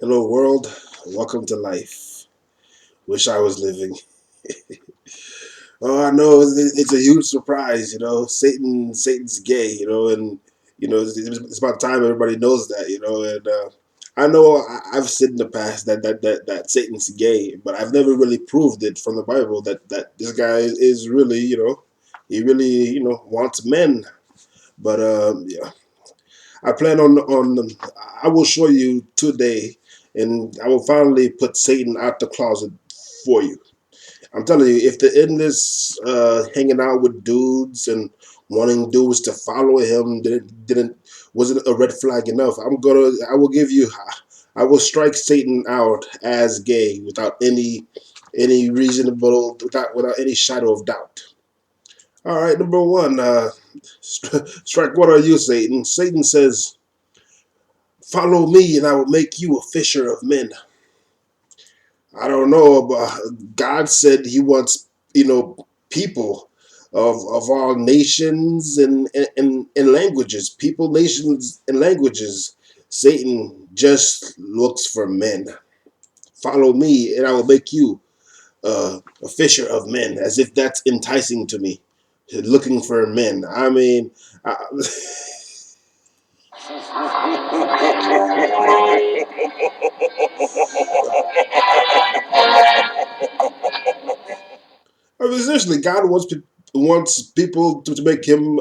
Hello, world. Welcome to life. Wish I was living. Oh, I know it's a huge surprise. Satan's gay. And it's about time everybody knows that. And I know I've said in the past that Satan's gay, but I've never really proved it from the Bible that this guy is really, he really, wants men. But yeah, I plan on I will show you today, and I will finally put Satan out the closet for you. I'm telling you, if the endless hanging out with dudes and wanting dudes to follow him didn't wasn't a red flag enough, I will give you I will strike Satan out as gay without any reasonable without any shadow of doubt. All right, number one, strike what are you, Satan? Satan says, "Follow me, and I will make you a fisher of men." I don't know, but God said He wants people of all nations and languages, people, nations, and languages. Satan just looks for men. Follow me, and I will make you a fisher of men. As if that's enticing to me. Looking for men. I mean, I, I mean, essentially, God wants people to make him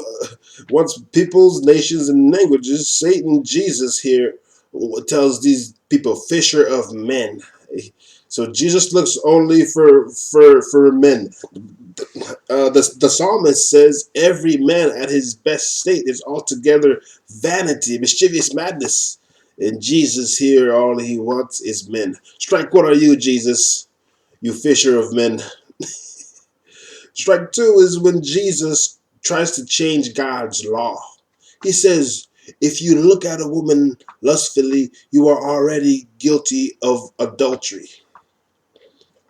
wants peoples, nations, and languages. Satan, Jesus here tells these people, fisher of men. So Jesus looks only for men. The psalmist says every man at his best state is altogether vanity, mischievous madness. And Jesus here, all he wants is men. Strike what are you, Jesus? You fisher of men. Strike two is when Jesus tries to change God's law. He says, if you look at a woman lustfully, you are already guilty of adultery.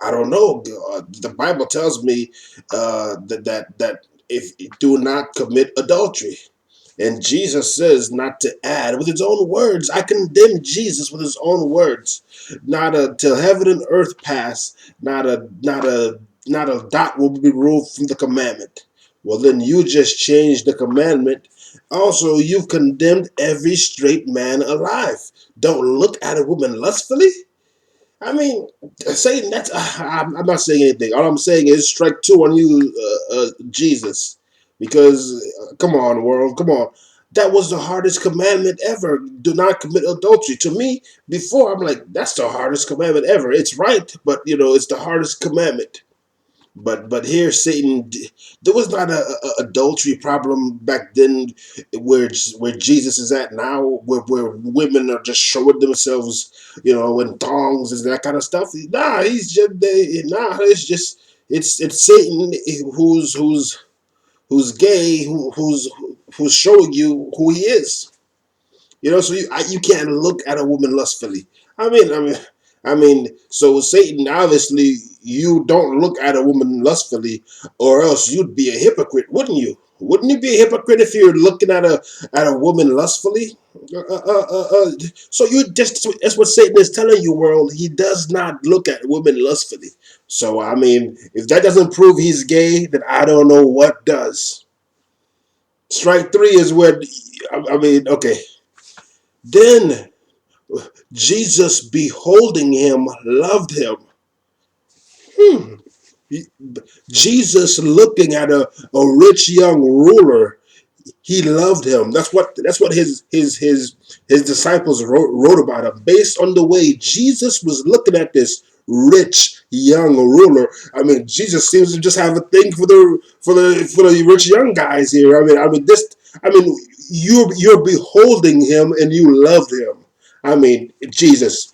I don't know. The Bible tells me that if do not commit adultery. And Jesus says not to add with his own words. I condemn Jesus with his own words. Not a till heaven and earth pass, not a dot will be removed from the commandment. Well, then you just changed the commandment. Also, you've condemned every straight man alive. Don't look at a woman lustfully. I mean, Satan. I'm not saying anything. All I'm saying is strike two on you, Jesus, because come on, world, come on. That was the hardest commandment ever. Do not commit adultery. To me, before I'm like, that's the hardest commandment ever. It's right, but it's the hardest commandment. But here Satan, there was not a adultery problem back then, where Jesus is at now, where women are just showing themselves, in thongs and that kind of stuff. Nah, it's just it's Satan who's gay, who's showing you who he is. So you can't look at a woman lustfully. I mean, so Satan, obviously, you don't look at a woman lustfully, or else you'd be a hypocrite, wouldn't you? Wouldn't you be a hypocrite if you're looking at a woman lustfully? So you just that's what Satan is telling you, world. He does not look at women lustfully. So I mean, if that doesn't prove he's gay, then I don't know what does. Strike three is where I mean, okay. Then Jesus, beholding him, loved him. Hmm. Jesus, looking at a rich young ruler, he loved him. That's what his disciples wrote about him, based on the way Jesus was looking at this rich young ruler. I mean, Jesus seems to just have a thing for the rich young guys here. I mean, you're beholding him and you loved him. I mean, Jesus,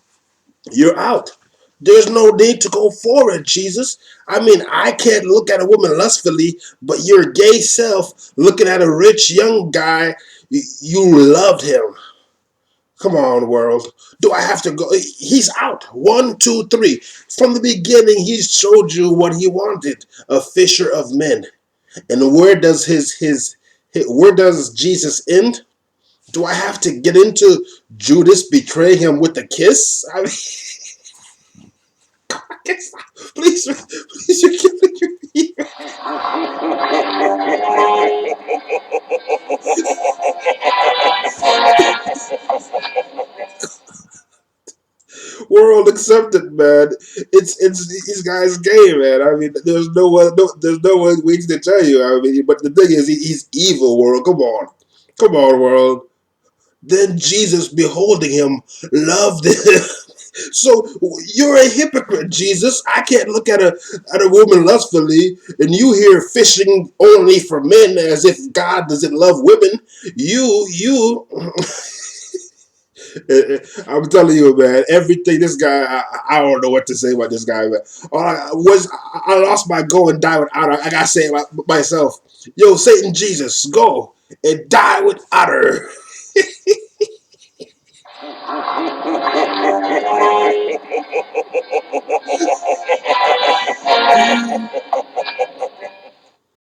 you're out. There's no need to go forward, Jesus. I mean, I can't look at a woman lustfully, but your gay self looking at a rich young guy, you loved him. Come on, world. Do I have to go? He's out. One, two, three. From the beginning, he showed you what he wanted: a fisher of men. And where does where does Jesus end? Do I have to get into Judas betraying him with a kiss? I mean, I guess, please, please, you're killing me. World accepted, man. It's these guys gay, man. I mean, there's no way to tell you. I mean, but the thing is, he's evil. World, come on, world. Then Jesus, beholding him, loved him. So you're a hypocrite, Jesus. I can't look at a woman lustfully, and you here fishing only for men as if God doesn't love women. You I'm telling you, man. Everything this guy, I don't know what to say about this guy, man. I lost my go and die without her. I gotta say it myself. Yo, Satan, Jesus, go and die without her.